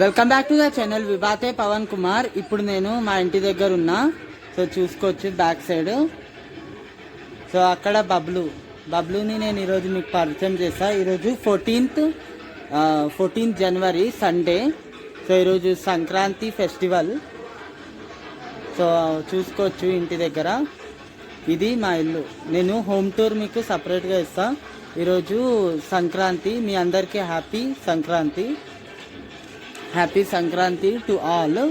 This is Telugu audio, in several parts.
Welcome back to the channel విభాతే పవన్ కుమార్. ఇప్పుడు నేను మా ఇంటి దగ్గర ఉన్నా. సో చూసుకోవచ్చు బ్యాక్ సైడ్. సో అక్కడ బబ్లుని నేను ఈరోజు మీకు పరిచయం చేస్తాను. ఈరోజు 14th జనవరి సండే. సో ఈరోజు సంక్రాంతి ఫెస్టివల్. సో చూసుకోవచ్చు ఇంటి దగ్గర. ఇది మా ఇల్లు. నేను హోమ్ టూర్ మీకు సపరేట్గా ఇస్తాను. ఈరోజు సంక్రాంతి. మీ అందరికీ happy Sankranti. Happy Sankranti to all.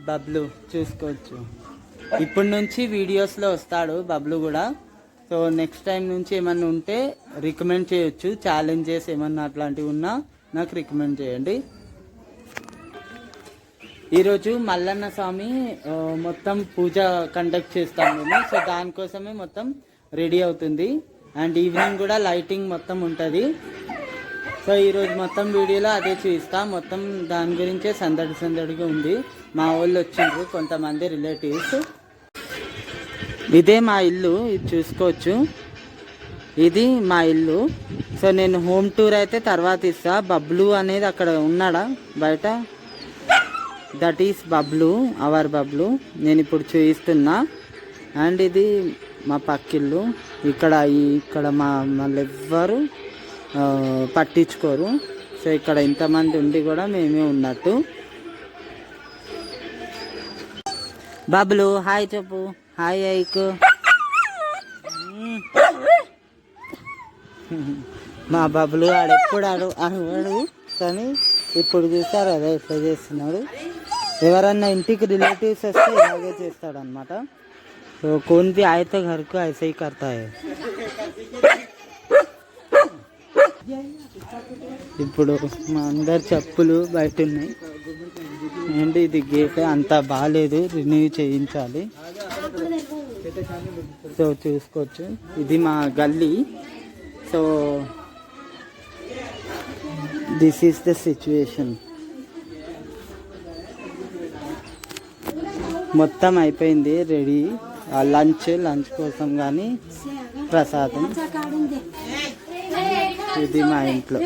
Bablu చూసుకోవచ్చు. ఇప్పటి నుంచి వీడియోస్లో వస్తాడు బబ్లు కూడా. సో నెక్స్ట్ టైం నుంచి ఏమన్నా ఉంటే రికమెండ్ చేయొచ్చు. ఛాలెంజెస్ ఏమన్నా అట్లాంటివి ఉన్నా నాకు రికమెండ్ చేయండి. ఈరోజు మల్లన్న స్వామి మొత్తం పూజ కండక్ట్ చేస్తాము మేము. సో దానికోసమే మొత్తం రెడీ అవుతుంది. అండ్ ఈవినింగ్ కూడా లైటింగ్ మొత్తం ఉంటుంది. సో ఈరోజు మొత్తం వీడియోలో అదే చూపిస్తా. మొత్తం దాని గురించే సందడిగా ఉంది. మా వాళ్ళు వచ్చిండ్రు కొంతమంది రిలేటివ్స్. ఇదే మా ఇల్లు. ఇది చూసుకోవచ్చు. ఇది మా ఇల్లు. సో నేను హోమ్ టూర్ అయితే తర్వాత ఇస్తా. బబ్లు అనేది అక్కడ ఉన్నాడా బయట. That is Bablu, our Bablu. నేను ఇప్పుడు చూపిస్తున్నా. అండ్ ఇది మా పక్కిల్లు. ఇక్కడ మళ్ళీ ఎవ్వరు పట్టించుకోరు. సో ఇక్కడ ఇంతమంది ఉండి కూడా మేమే ఉన్నట్టు. బబ్లు హాయ్ చెప్పు. Hi iQOO. మా బబ్లు ఎప్పుడు అడవాడు కానీ ఇప్పుడు చూసారు అదే ఎట్లా చేస్తున్నాడు. ఎవరన్నా ఇంటికి రిలేటివ్స్ వస్తే ఇలాగే చేస్తాడు అనమాట. సో कौन भी आए तो घर को ऐसे ही करता है. ఇప్పుడు మా అందరి చెప్పులు బయట ఉన్నాయి. అండ్ ఇది గేట్ అంతా బాగాలేదు, రిన్యూ చేయించాలి. సో చూసుకోవచ్చు. ఇది మా గల్లీ. So this is the situation. మొత్తం అయిపోయింది రెడీ. లంచ్ కోసం కానీ ప్రసాదం. ఇది మా ఇంట్లో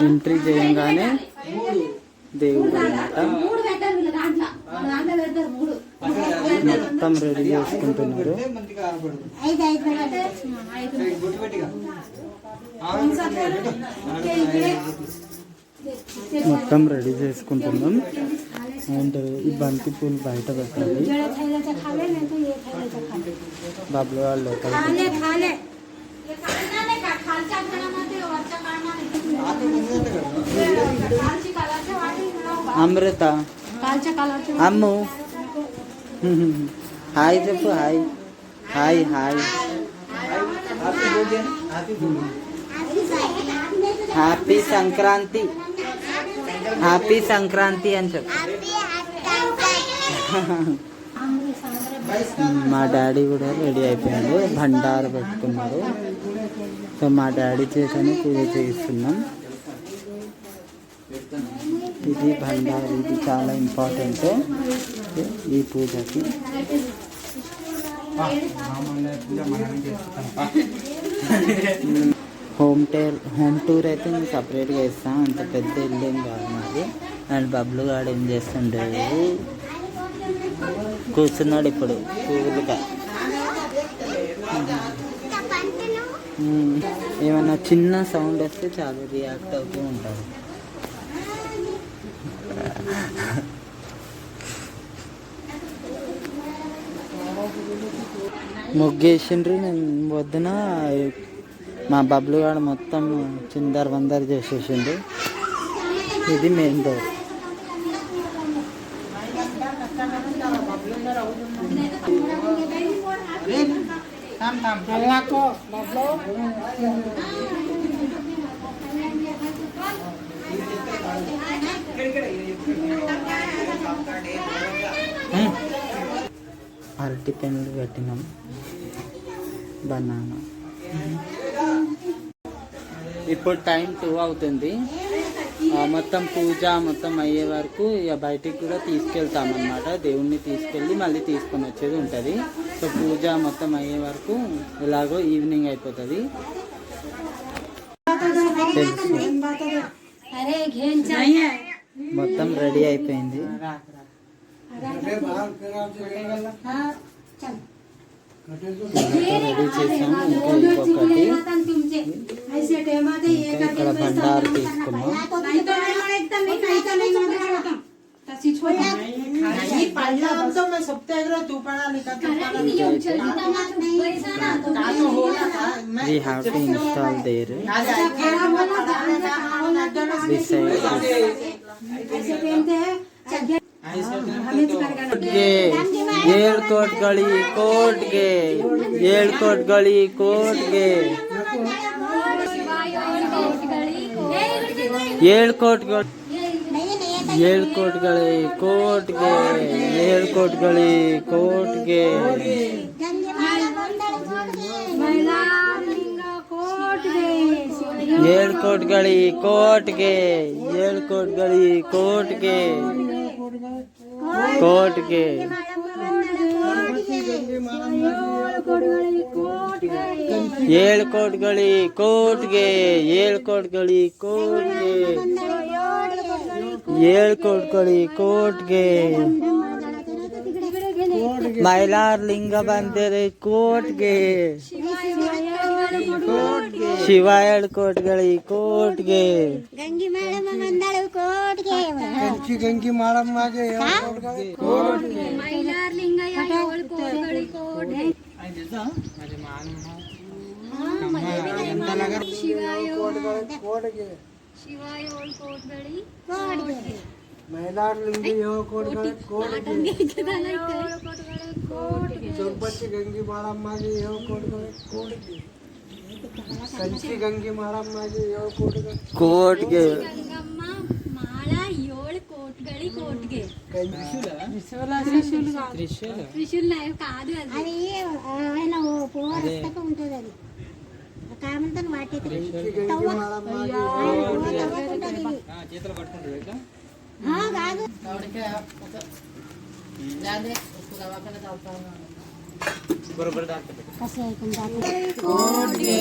ఎంట్రీ చేయగానే దేవుడు అన్నమాట. మొత్తం రెడీ చేసుకుంటున్నారు. మొత్తం రెడీ చేసుకుంటున్నాం. అండ్ ఈ బంతి పూలు బయట పెట్టాలి. బాబులు వాళ్ళు అమృత అమ్ము హాయ్ చెప్పు. Hi hi hi. Happy Sankranti. Happy Sankranti అని చెప్పు. మా డాడీ కూడా రెడీ అయిపోయాడు. భండార పెట్టుకున్నారు. సో మా డాడీ చేతనే పూజ చేయిస్తున్నాం. ఇది భండార. ఇది చాలా ఇంపార్టెంట్ ఈ పూజకి. హోమ్ టూర్ అయితే నేను సపరేట్గా ఇస్తాను. అంత పెద్ద ఇల్లు ఏం కాదు మాది. అండ్ బబ్లు గాడు ఏం చేస్తుండే కూర్చున్నాడు ఇప్పుడు కూల్గా. ఏమన్నా చిన్న సౌండ్ వస్తే చాలా రియాక్ట్ అవుతూ ఉంటాడు. ముగ్గేసిండ్రు. నేను వద్దున మా బబ్లు గాడు మొత్తం చిందర్ చేసేసిండు. ఇది మెయిన్ డోర్. అరటి పెన్నులు పెట్టినాం. బనానా. ఇప్పుడు టైం 2 అవుతుంది. మొత్తం పూజ మొత్తం అయ్యే వరకు ఇక బయటికి కూడా తీసుకెళ్తామన్నమాట. దేవుణ్ణి తీసుకెళ్ళి మళ్ళీ తీసుకొని వచ్చేది ఉంటుంది. సో పూజ మొత్తం అయ్యే వరకు ఎలాగో ఈవినింగ్ అయిపోతుంది. తెలుసు. మొత్తం రెడీ అయిపోయింది. రెడీ చేసాము. ఇంకా ఇంకొకటి ఇక్కడ బండారు తీసుకున్నాం. We have to install there. This side. ಏಳ್ಕೋಟ್ ಗಳಿ ಕೋಟ್ಗೆ, ಏಳ್ಕೋಟ್ ಗಳಿ ಕೋಟ್ಗೆ, ಏಳ್ಕೋಟ್ ಏಳ್ಕೋಟ್ಗಳಿ ಕೋಟ್ಗೆ, ಏಳ್ಕೋಟ್ಗಳಿ ಕೋಟ್ಗೆ, ಏಳ್ಕೋಟ್ಗಳಿ ಕೋಟ್ಗೆ, ಏಳ್ಕೋಟ್ಗಳಿ ಕೋಟ್ಗೆ, ಕೋಟ್ಗೆ, ಏಳ್ಕೋಟ್ಗಳಿ ಕೋಟ್ಗೆ, ಏಳ್ಕೋಟ್ಗಳಿ ಕೋಟ್ಗೆ, ಏಳ್ಕೋಟ್ಗಳಿ ಕೋಟ್ಗೆ, ಮೈಲಾರ್ ಲಿಂಗ ಬಂದರೆ ಕೋಟ್ಗೆ, ಶಿವ ಏಳ್ಕೋಟ್ಗಳಿ ಕೋಟ್ಗೆ, ಗಂಗಿ ಮಾಳಮ್ಮ ಬಂದಳು ಕೋಟ್ಗೆ, ಗಂಗಿ ಮಾಳಮ್ಮಗೆ ಕೋಟ್ಗೆ, ಮೈಲಾರ್ ಲಿಂಗಯ್ಯ ಏಳು ಕೋಟ್ಗಳಿ ಕೋಟ್ಗೆ, ಶಿವ ಏಳು ಕೋಟ್ಗಳಿ ಕೋಟ್ಗೆ, ಮೈಲಾರ್ ಲಿಂಗ ಏಳು ಕೋಟ್ಗಳಿ ಕೋಟ್ಗೆ, ಚೌಪತಿ ಗಂಗಿ ಮಾಳಮ್ಮಗೆ ಏಳು ಕೋಟ್ಗಳಿ ಕೋಟ್ಗೆ, ಕಂಚಿ ಗಂಗಿ ಮಾಳಮ್ಮಗೆ ಏಳು ಕೋಟ್ಗಳಿ ಕೋಟ್ಗೆ, ಗಂಗಮ್ಮ ಮಾಳ ಏಳು కోట్గళి కోట్ಗೆ, త్రిశూల్ కాదు అది ఆయన పోరస్తకు ఉంటుంది. అది కామంతో వాటి కాదు ಕೋಟ್ಗೆ,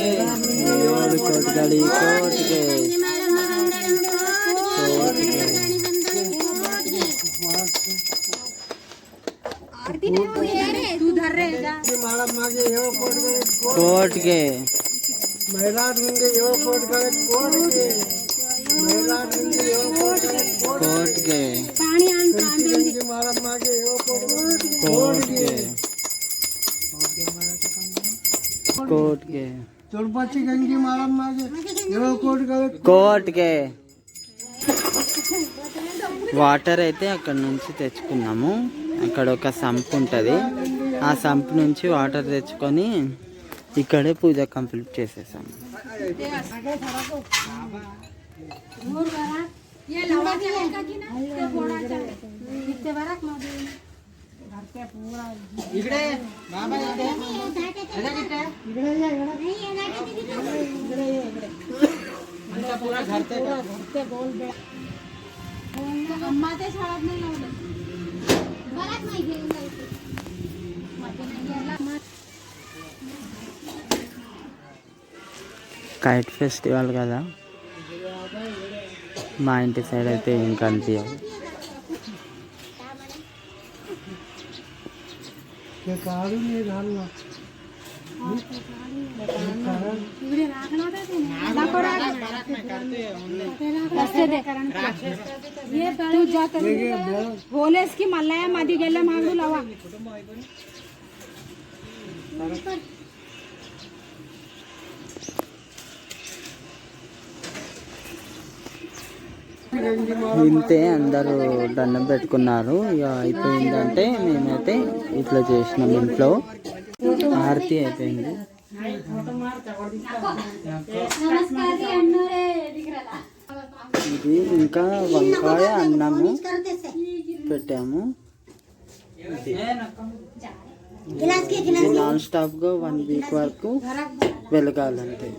ಏಳ್ಕೋಟ್ಗಳಿ ಕೋಟ್ಗೆ, ಕೋಟ್ಗೆ, ಮೈಲಾರ್ ಲಿಂಗ ಏಳು ಕೋಟ್ಗಳಿ ಕೋಟ್ಗೆ, ಮೈಲಾರ್ ಲಿಂಗ ಏಳು ಕೋಟ್ಗಳಿ ಕೋಟ್ಗೆ, ಗಂಗಿ ಮಾಳಮ್ಮಗೆ ಏಳು ಕೋಟ್ಗಳಿ ಕೋಟ್ಗೆ, ಕೋಟ್ಗೆ, ಚೌಪತಿ ಗಂಗಿ ಮಾಳಮ್ಮಗೆ ಏಳು ಕೋಟ್ಗಳಿ కోట్ಗೆ. వాటర్ అయితే అక్కడ నుంచి తెచ్చుకున్నాము. అక్కడ ఒక సంప్ ఉంటుంది. ఆ సంప్ నుంచి వాటర్ తెచ్చుకొని ఇక్కడే పూజ కంప్లీట్ చేసేసాము. కైట్ ఫెస్టివల్ కదా, మా ఇంటి సైడ్ అయితే ఏం కనిపించవు. बोलेस की मल्लाया मादी गेला मागू लावा ఇంతే, అందరూ దండం పెట్టుకున్నారు. ఇక అయిపోయిందంటే మేమైతే ఇట్లా చేసినాం. ఇంట్లో ఆరతి అయిపోయింది. ఇది ఇంకా వంకాయ అన్నము పెట్టాము. నాన్ స్టాప్ గా 1 వీక్ వరకు వెలగాలంటే.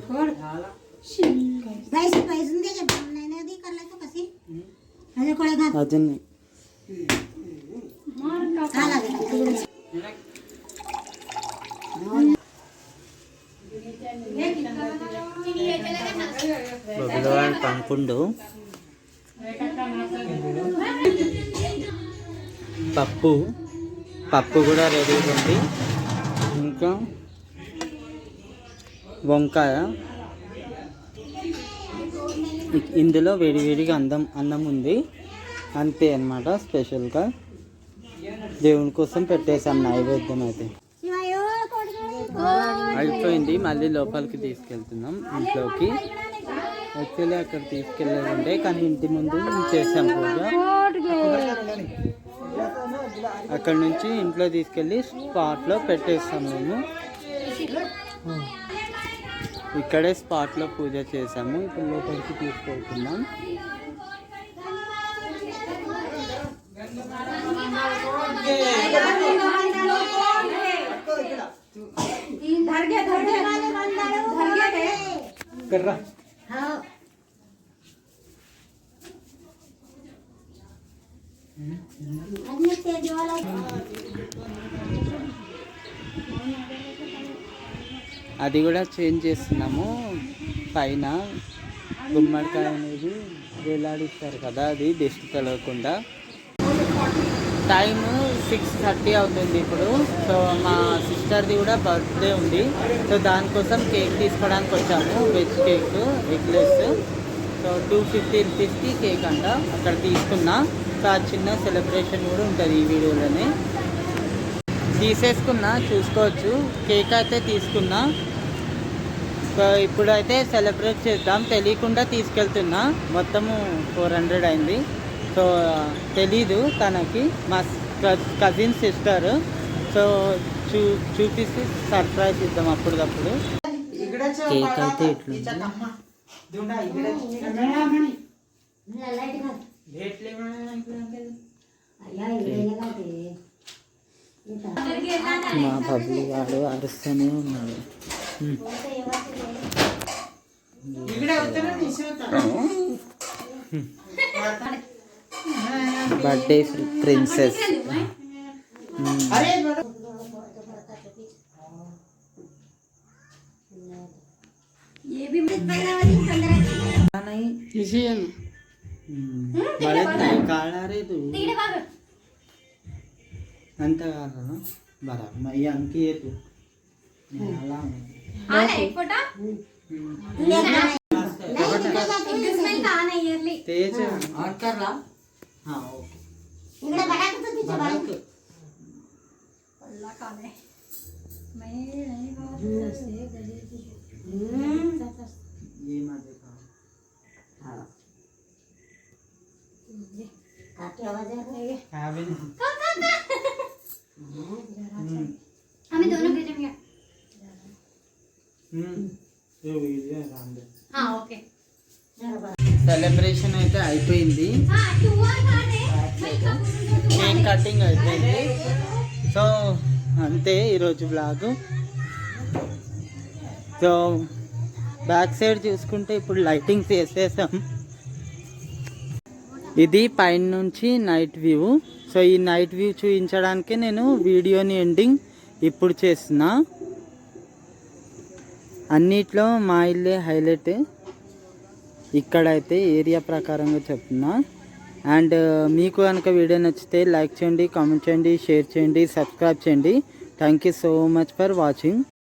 అదే బొబ్బిలవాడు పంపుండు, పప్పు కూడా రెడీగా ఉంది. ఇంకా వంకాయ, ఇందులో వేడివేడిగా అన్నం ఉంది. అంతే అన్నమాట. స్పెషల్గా దేవుని కోసం పెట్టేసాం నైవేద్యం. అయితే అయిపోయింది. మళ్ళీ లోపలికి తీసుకెళ్తున్నాం ఇంట్లోకి. యాక్చువల్లీ అక్కడ తీసుకెళ్ళాలంటే కానీ ఇంటి ముందు చేసాం పూజ. అక్కడ నుంచి ఇంట్లో తీసుకెళ్ళి స్పాట్లో పెట్టేస్తాం మేము. ఇక్కడే స్పాట్లో పూజ చేసాము. ఇప్పుడు లోపలికి తీసుకెళ్తున్నాం. అది కూడా చేంజ్ చేస్తున్నాము. పైన గుమ్మడికాయ అనేది వేలాడిస్తారు కదా, అది బెస్ట్ తెలవకుండా. టైము 6:30 అవుతుంది ఇప్పుడు. సో మా సిస్టర్ది కూడా బర్త్డే ఉంది. సో దానికోసం కేక్ తీసుకోవడానికి వచ్చాము. Veg cake, eggless. సో 250 రూపీస్కి కేక్ అంట. అక్కడ తీసుకున్నా. సో ఆ చిన్న సెలబ్రేషన్ కూడా ఉంటుంది ఈ వీడియోలోనే. తీసేసుకున్నా, చూసుకోవచ్చు. కేక్ అయితే తీసుకున్నా. సో ఇప్పుడైతే సెలబ్రేట్ చేద్దాం. తెలియకుండా తీసుకెళ్తున్నా. మొత్తము 400 అయింది. సో తెలీదు తనకి, మా కజిన్ సిస్టర్. సో చూపిస్తే సర్ప్రైజ్ ఇద్దాం అప్పటికప్పుడు. కేక్ అయితే ఇట్లా మా బబ్లు వాడు అరుస్తూనే ఉన్నాడు. बर्थडे प्रिंसेस ये भी नहीं इसी बड़े नहीं काढ़ा रे तू अंत काढ़ा बरा मैं ये अंकी है तू नाला एक फोटो तेज और कर रहा. हाँ ओके. इकडे बड़ा तो तिच्या बाजू अल्लाह का है मैं नहीं बात से गले की ये मत देखा. हाँ काटी आवाज आ रही है. हाँ भी नहीं. हमें दोनों भेजे भैया ये वीडियो है रामदेव. हाँ ओके సెలబ్రేషన్ అయితే అయిపోయింది. కేక్ కటింగ్ అయిపోయింది. సో అంతే ఈరోజు బ్లాగు. సో బ్యాక్ సైడ్ చూసుకుంటే ఇప్పుడు లైటింగ్స్ వేసేసాం. ఇది పైన నుంచి నైట్ వ్యూ. సో ఈ నైట్ వ్యూ చూపించడానికి నేను వీడియోని ఎండింగ్ ఇప్పుడు చేస్తున్నా. అన్నిట్లో మా ఇల్లే హైలైట్. ఇక్కడైతే ఏరియా ప్రకారంగా చెప్తున్నా. అండ్ మీకు కనుక వీడియో నచ్చితే లైక్ చేయండి, కామెంట్ చేయండి, షేర్ చేయండి, సబ్స్క్రైబ్ చేయండి. Thank you so much for watching.